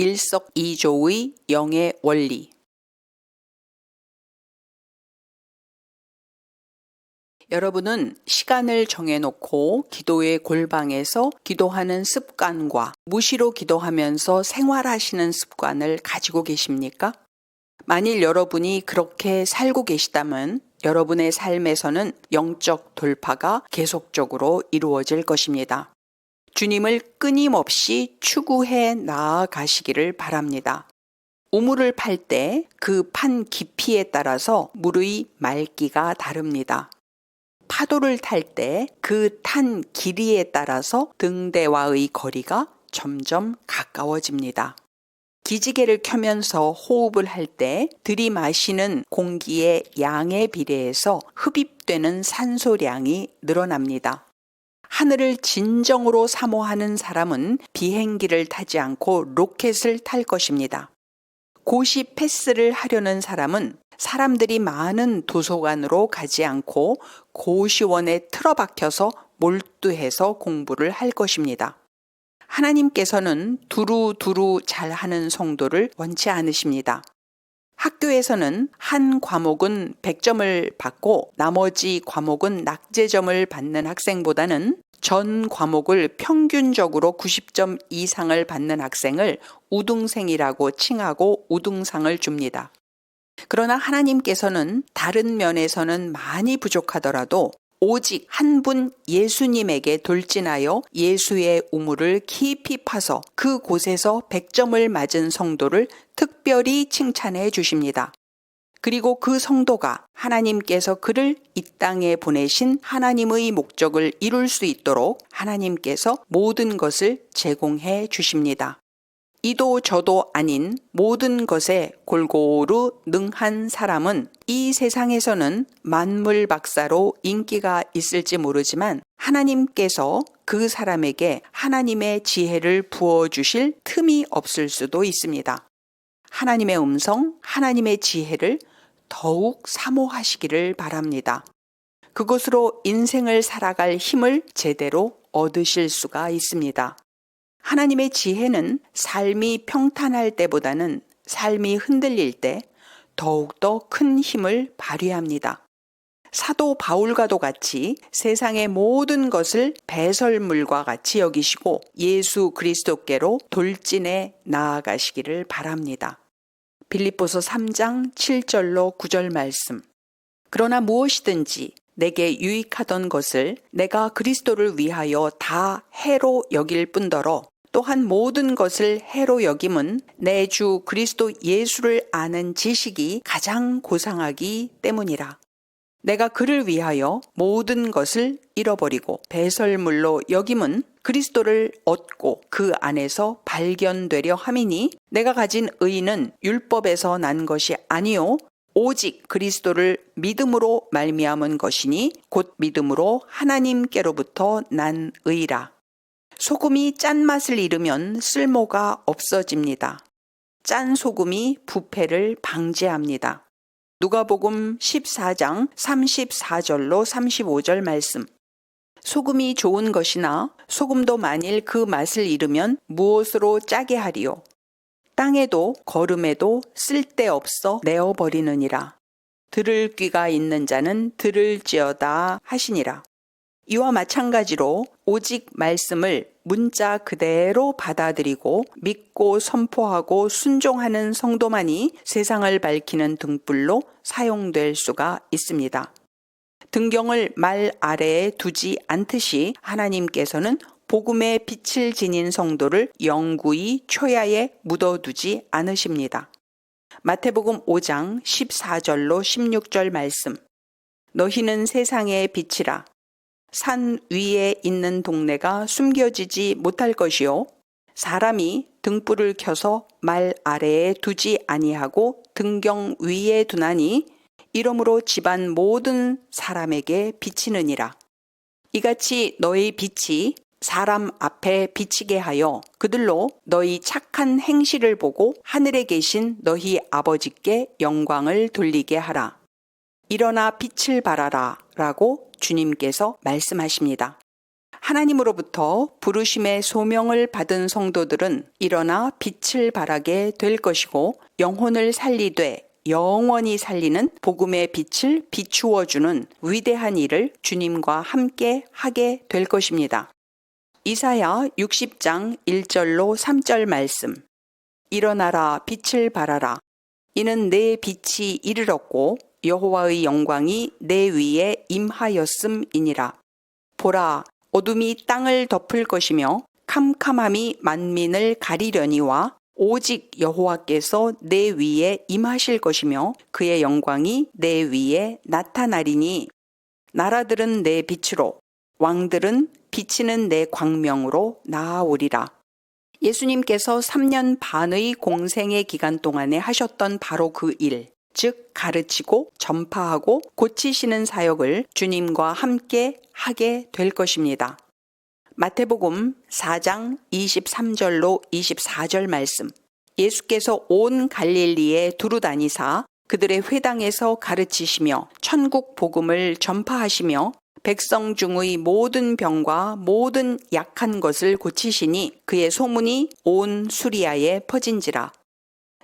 일석이조의 영의 원리. 여러분은 시간을 정해놓고 기도의 골방에서 기도하는 습관과 무시로 기도하면서 생활하시는 습관을 가지고 계십니까? 만일 여러분이 그렇게 살고 계시다면 여러분의 삶에서는 영적 돌파가 계속적으로 이루어질 것입니다. 주님을 끊임없이 추구해 나아가시기를 바랍니다. 우물을 팔 때 그 판 깊이에 따라서 물의 맑기가 다릅니다. 파도를 탈 때 그 탄 길이에 따라서 등대와의 거리가 점점 가까워집니다. 기지개를 켜면서 호흡을 할 때 들이마시는 공기의 양에 비례해서 흡입되는 산소량이 늘어납니다. 하늘을 진정으로 사모하는 사람은 비행기를 타지 않고 로켓을 탈 것입니다. 고시 패스를 하려는 사람은 사람들이 많은 도서관으로 가지 않고 고시원에 틀어박혀서 몰두해서 공부를 할 것입니다. 하나님께서는 두루두루 잘하는 성도를 원치 않으십니다. 학교에서는 한 과목은 100점을 받고 나머지 과목은 낙제점을 받는 학생보다는 전 과목을 평균적으로 90점 이상을 받는 학생을 우등생이라고 칭하고 우등상을 줍니다. 그러나 하나님께서는 다른 면에서는 많이 부족하더라도 오직 한 분 예수님에게 돌진하여 예수의 우물을 깊이 파서 그곳에서 100점을 맞은 성도를 특별히 칭찬해 주십니다. 그리고 그 성도가 하나님께서 그를 이 땅에 보내신 하나님의 목적을 이룰 수 있도록 하나님께서 모든 것을 제공해 주십니다. 이도 저도 아닌 모든 것에 골고루 능한 사람은 이 세상에서는 만물 박사로 인기가 있을지 모르지만 하나님께서 그 사람에게 하나님의 지혜를 부어주실 틈이 없을 수도 있습니다. 하나님의 음성, 하나님의 지혜를 더욱 사모하시기를 바랍니다. 그것으로 인생을 살아갈 힘을 제대로 얻으실 수가 있습니다. 하나님의 지혜는 삶이 평탄할 때보다는 삶이 흔들릴 때 더욱더 큰 힘을 발휘합니다. 사도 바울과도 같이 세상의 모든 것을 배설물과 같이 여기시고 예수 그리스도께로 돌진해 나아가시기를 바랍니다. 빌립보서 3장 7절로 9절 말씀. 그러나 무엇이든지 내게 유익하던 것을 내가 그리스도를 위하여 다 해로 여길 뿐더러 또한 모든 것을 해로 여김은 내 주 그리스도 예수를 아는 지식이 가장 고상하기 때문이라. 내가 그를 위하여 모든 것을 잃어버리고 배설물로 여김은 그리스도를 얻고 그 안에서 발견되려 함이니 내가 가진 의는 율법에서 난 것이 아니요 오직 그리스도를 믿음으로 말미암은 것이니 곧 믿음으로 하나님께로부터 난 의라. 소금이 짠맛을 잃으면 쓸모가 없어집니다. 짠 소금이 부패를 방지합니다. 누가복음 14장 34절로 35절 말씀. 소금이 좋은 것이나 소금도 만일 그 맛을 잃으면 무엇으로 짜게 하리요? 땅에도 거름에도 쓸데없어 내어버리느니라. 들을 귀가 있는 자는 들을지어다 하시니라. 이와 마찬가지로 오직 말씀을 문자 그대로 받아들이고 믿고 선포하고 순종하는 성도만이 세상을 밝히는 등불로 사용될 수가 있습니다. 등경을 말 아래에 두지 않듯이 하나님께서는 복음의 빛을 지닌 성도를 영구히 초야에 묻어두지 않으십니다. 마태복음 5장 14절로 16절 말씀. 너희는 세상의 빛이라. 산 위에 있는 동네가 숨겨지지 못할 것이요 사람이 등불을 켜서 말 아래에 두지 아니하고 등경 위에 두나니 이러므로 집안 모든 사람에게 비치느니라. 이같이 너희 빛이 사람 앞에 비치게 하여 그들로 너희 착한 행실을 보고 하늘에 계신 너희 아버지께 영광을 돌리게 하라. 일어나 빛을 발하라 라고 주님께서 말씀하십니다. 하나님으로부터 부르심의 소명을 받은 성도들은 일어나 빛을 발하게 될 것이고 영혼을 살리되 영원히 살리는 복음의 빛을 비추어주는 위대한 일을 주님과 함께 하게 될 것입니다. 이사야 60장 1절로 3절 말씀. 일어나라 빛을 발하라. 이는 내 빛이 이르렀고 여호와의 영광이 내 위에 임하였음이니라. 보라, 어둠이 땅을 덮을 것이며 캄캄함이 만민을 가리려니와 오직 여호와께서 내 위에 임하실 것이며 그의 영광이 내 위에 나타나리니 나라들은 내 빛으로 왕들은 비치는 내 광명으로 나아오리라. 예수님께서 3년 반의 공생의 기간 동안에 하셨던 바로 그 일, 즉 가르치고 전파하고 고치시는 사역을 주님과 함께 하게 될 것입니다. 마태복음 4장 23절로 24절 말씀. 예수께서 온 갈릴리에 두루 다니사 그들의 회당에서 가르치시며 천국 복음을 전파하시며 백성 중의 모든 병과 모든 약한 것을 고치시니 그의 소문이 온 수리아에 퍼진지라.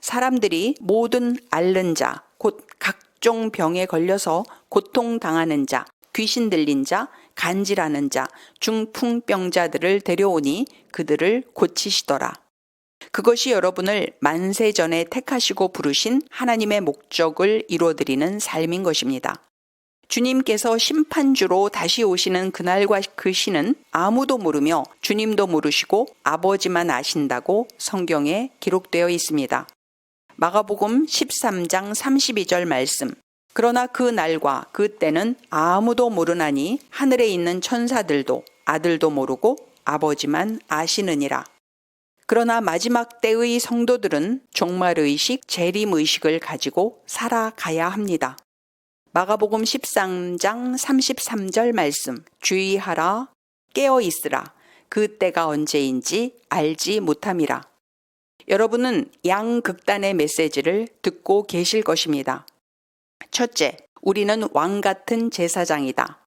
사람들이 모든 앓는 자, 곧 각종 병에 걸려서 고통당하는 자, 귀신 들린 자, 간질하는 자, 중풍병자들을 데려오니 그들을 고치시더라. 그것이 여러분을 만세 전에 택하시고 부르신 하나님의 목적을 이루어드리는 삶인 것입니다. 주님께서 심판주로 다시 오시는 그날과 그 시는 아무도 모르며 주님도 모르시고 아버지만 아신다고 성경에 기록되어 있습니다. 마가복음 13장 32절 말씀. 그러나 그 날과 그 때는 아무도 모르나니 하늘에 있는 천사들도 아들도 모르고 아버지만 아시느니라. 그러나 마지막 때의 성도들은 종말의식, 재림의식을 가지고 살아가야 합니다. 마가복음 13장 33절 말씀. 주의하라, 깨어있으라. 그 때가 언제인지 알지 못함이라. 여러분은 양극단의 메시지를 듣고 계실 것입니다. 첫째, 우리는 왕 같은 제사장이다.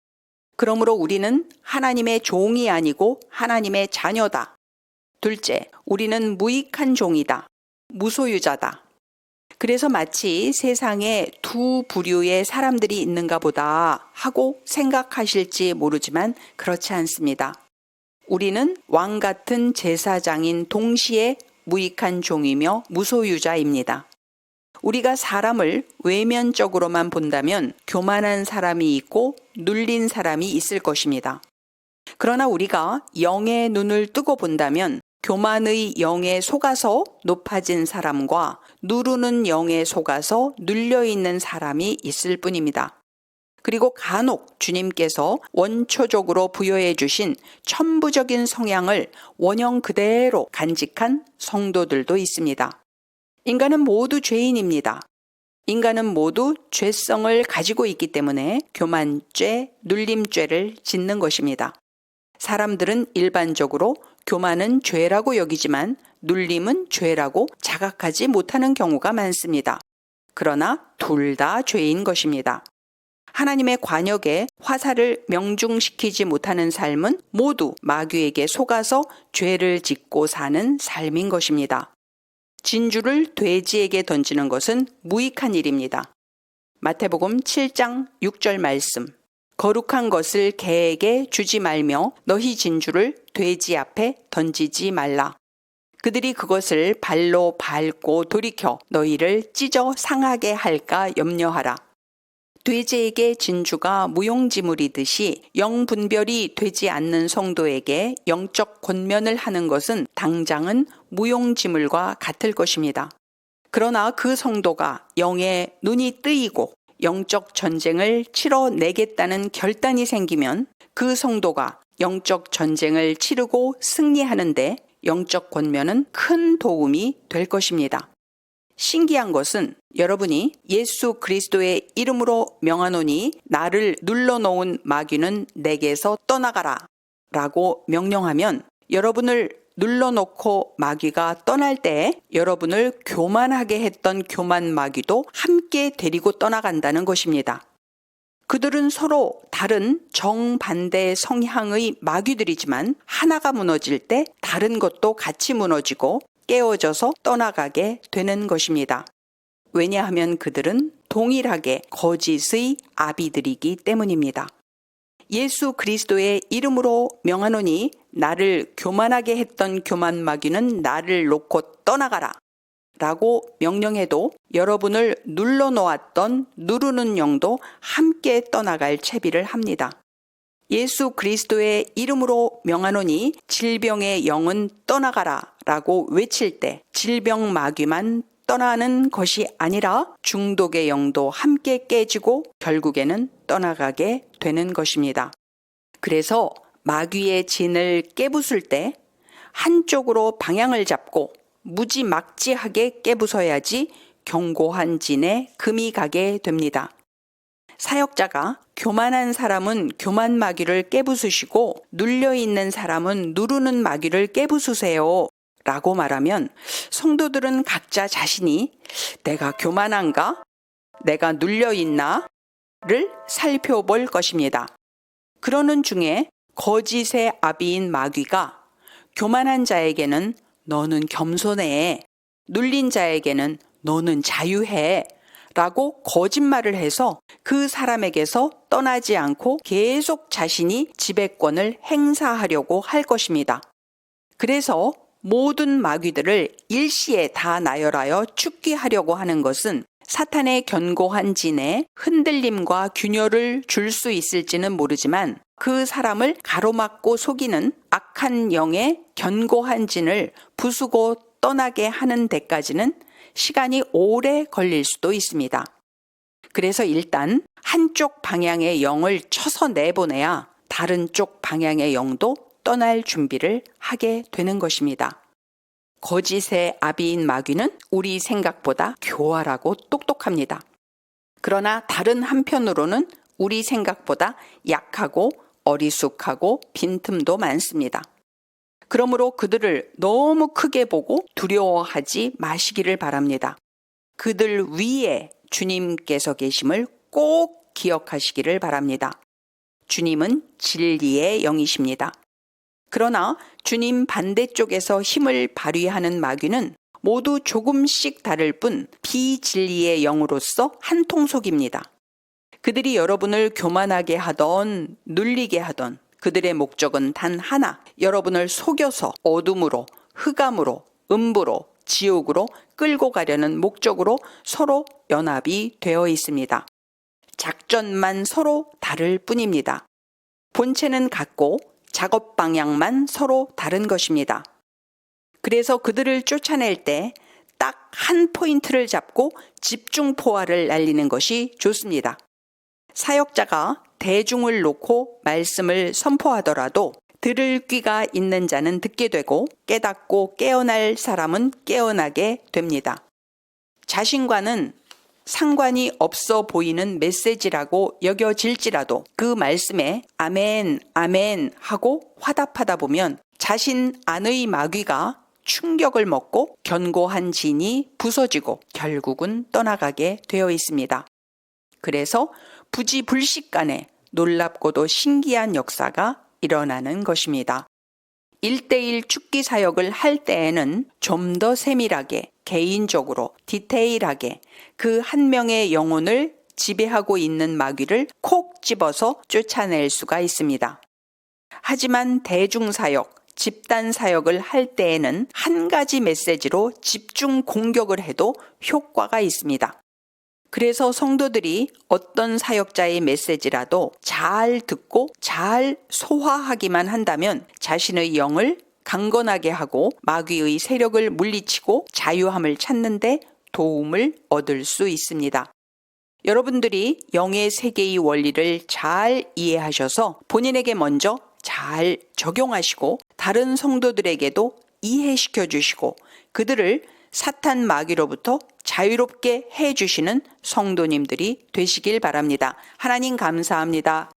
그러므로 우리는 하나님의 종이 아니고 하나님의 자녀다. 둘째, 우리는 무익한 종이다. 무소유자다. 그래서 마치 세상에 두 부류의 사람들이 있는가 보다 하고 생각하실지 모르지만 그렇지 않습니다. 우리는 왕 같은 제사장인 동시에 무익한 종이며 무소유자입니다. 우리가 사람을 외면적으로만 본다면 교만한 사람이 있고 눌린 사람이 있을 것입니다. 그러나 우리가 영의 눈을 뜨고 본다면 교만의 영에 속아서 높아진 사람과 누르는 영에 속아서 눌려있는 사람이 있을 뿐입니다. 그리고 간혹 주님께서 원초적으로 부여해 주신 천부적인 성향을 원형 그대로 간직한 성도들도 있습니다. 인간은 모두 죄인입니다. 인간은 모두 죄성을 가지고 있기 때문에 교만죄, 눌림죄를 짓는 것입니다. 사람들은 일반적으로 교만은 죄라고 여기지만 눌림은 죄라고 자각하지 못하는 경우가 많습니다. 그러나 둘 다 죄인 것입니다. 하나님의 관역에 화살을 명중시키지 못하는 삶은 모두 마귀에게 속아서 죄를 짓고 사는 삶인 것입니다. 진주를 돼지에게 던지는 것은 무익한 일입니다. 마태복음 7장 6절 말씀. 거룩한 것을 개에게 주지 말며 너희 진주를 돼지 앞에 던지지 말라. 그들이 그것을 발로 밟고 돌이켜 너희를 찢어 상하게 할까 염려하라. 돼지에게 진주가 무용지물이듯이 영분별이 되지 않는 성도에게 영적 권면을 하는 것은 당장은 무용지물과 같을 것입니다. 그러나 그 성도가 영의 눈이 뜨이고 영적 전쟁을 치러내겠다는 결단이 생기면 그 성도가 영적 전쟁을 치르고 승리하는데 영적 권면은 큰 도움이 될 것입니다. 신기한 것은 여러분이 예수 그리스도의 이름으로 명하노니 나를 눌러놓은 마귀는 내게서 떠나가라 라고 명령하면 여러분을 눌러놓고 마귀가 떠날 때 여러분을 교만하게 했던 교만 마귀도 함께 데리고 떠나간다는 것입니다. 그들은 서로 다른 정반대 성향의 마귀들이지만 하나가 무너질 때 다른 것도 같이 무너지고 깨어져서 떠나가게 되는 것입니다. 왜냐하면 그들은 동일하게 거짓의 아비들이기 때문입니다. 예수 그리스도의 이름으로 명하노니 나를 교만하게 했던 교만 마귀는 나를 놓고 떠나가라 라고 명령해도 여러분을 눌러놓았던 누르는 영도 함께 떠나갈 채비를 합니다. 예수 그리스도의 이름으로 명하노니 질병의 영은 떠나가라 라고 외칠 때 질병 마귀만 떠나는 것이 아니라 중독의 영도 함께 깨지고 결국에는 떠나가게 되는 것입니다. 그래서 마귀의 진을 깨부술 때 한쪽으로 방향을 잡고 무지막지하게 깨부숴야지 견고한 진에 금이 가게 됩니다. 사역자가 교만한 사람은 교만 마귀를 깨부수시고 눌려있는 사람은 누르는 마귀를 깨부수세요 라고 말하면 성도들은 각자 자신이 내가 교만한가? 내가 눌려있나? 를 살펴볼 것입니다. 그러는 중에 거짓의 아비인 마귀가 교만한 자에게는 너는 겸손해, 눌린 자에게는 너는 자유해 라고 거짓말을 해서 그 사람에게서 떠나지 않고 계속 자신이 지배권을 행사하려고 할 것입니다. 그래서 모든 마귀들을 일시에 다 나열하여 축기하려고 하는 것은 사탄의 견고한 진에 흔들림과 균열을 줄 수 있을지는 모르지만 그 사람을 가로막고 속이는 악한 영의 견고한 진을 부수고 떠나게 하는 데까지는 시간이 오래 걸릴 수도 있습니다. 그래서 일단 한쪽 방향의 영을 쳐서 내보내야 다른 쪽 방향의 영도 떠날 준비를 하게 되는 것입니다. 거짓의 아비인 마귀는 우리 생각보다 교활하고 똑똑합니다. 그러나 다른 한편으로는 우리 생각보다 약하고 어리숙하고 빈틈도 많습니다. 그러므로 그들을 너무 크게 보고 두려워하지 마시기를 바랍니다. 그들 위에 주님께서 계심을 꼭 기억하시기를 바랍니다. 주님은 진리의 영이십니다. 그러나 주님 반대쪽에서 힘을 발휘하는 마귀는 모두 조금씩 다를 뿐 비진리의 영으로서 한 통속입니다. 그들이 여러분을 교만하게 하던 눌리게 하던 그들의 목적은 단 하나, 여러분을 속여서 어둠으로, 흑암으로, 음부로, 지옥으로 끌고 가려는 목적으로 서로 연합이 되어 있습니다. 작전만 서로 다를 뿐입니다. 본체는 같고 작업 방향만 서로 다른 것입니다. 그래서 그들을 쫓아낼 때 딱 한 포인트를 잡고 집중 포화를 날리는 것이 좋습니다. 사역자가 대중을 놓고 말씀을 선포하더라도 들을 귀가 있는 자는 듣게 되고 깨닫고 깨어날 사람은 깨어나게 됩니다. 자신과는 상관이 없어 보이는 메시지라고 여겨질지라도 그 말씀에 아멘, 아멘 하고 화답하다 보면 자신 안의 마귀가 충격을 먹고 견고한 진이 부서지고 결국은 떠나가게 되어 있습니다. 그래서 부지불식간에 놀랍고도 신기한 역사가 일어나는 것입니다. 1:1 축기 사역을 할 때에는 좀 더 세밀하게, 개인적으로, 디테일하게 그 한 명의 영혼을 지배하고 있는 마귀를 콕 집어서 쫓아낼 수가 있습니다. 하지만 대중사역, 집단사역을 할 때에는 한 가지 메시지로 집중 공격을 해도 효과가 있습니다. 그래서 성도들이 어떤 사역자의 메시지라도 잘 듣고 잘 소화하기만 한다면 자신의 영을 강건하게 하고 마귀의 세력을 물리치고 자유함을 찾는 데 도움을 얻을 수 있습니다. 여러분들이 영의 세계의 원리를 잘 이해하셔서 본인에게 먼저 잘 적용하시고 다른 성도들에게도 이해시켜 주시고 그들을 사탄 마귀로부터 자유롭게 해주시는 성도님들이 되시길 바랍니다. 하나님 감사합니다.